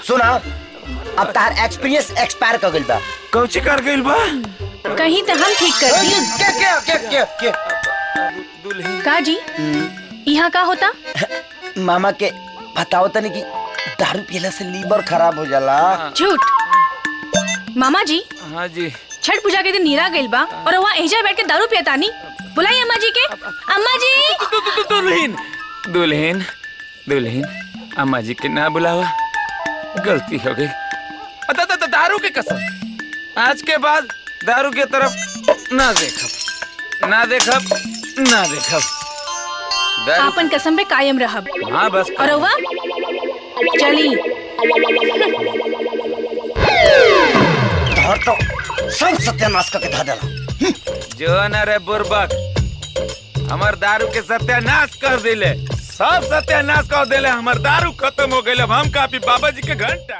सुना, अब तार एक्सपीरियंस एक्सपायर कर गइल बा। कौची कर गइल बा? कहीं तो हम ठीक कर दी। क्या दुल्हन का जी यहाँ का होता? मामा के बताओ तनी कि दारू पीला से लीवर खराब हो जाला। झूठ। मामा जी हाँ जी छठ पूजा के दिन नीरा गइल बा और वहाँ एजा बैठ के दारू पियता नी। बुलाई अम्मा जी के। अम्मा जी। दुल्हन दुल्हन दुल्हन अम्मा जी के ना बुलावा, गलती हो गई। दारू के कसम, आज के बाद दारू के तरफ ना देखब, ना देखब, ना देखब। आपन कसम पे कायम रहब। हाँ बस। और वह चली धर तो सब सत्यानाश करके धा देला। जो न रे बुर्बक, हमार दारू के सत्यानाश कर दिले, सब सत्यानाश कर दिले। हमार दारू खत्म हो गए। अब हम काफी बाबा जी के घंटा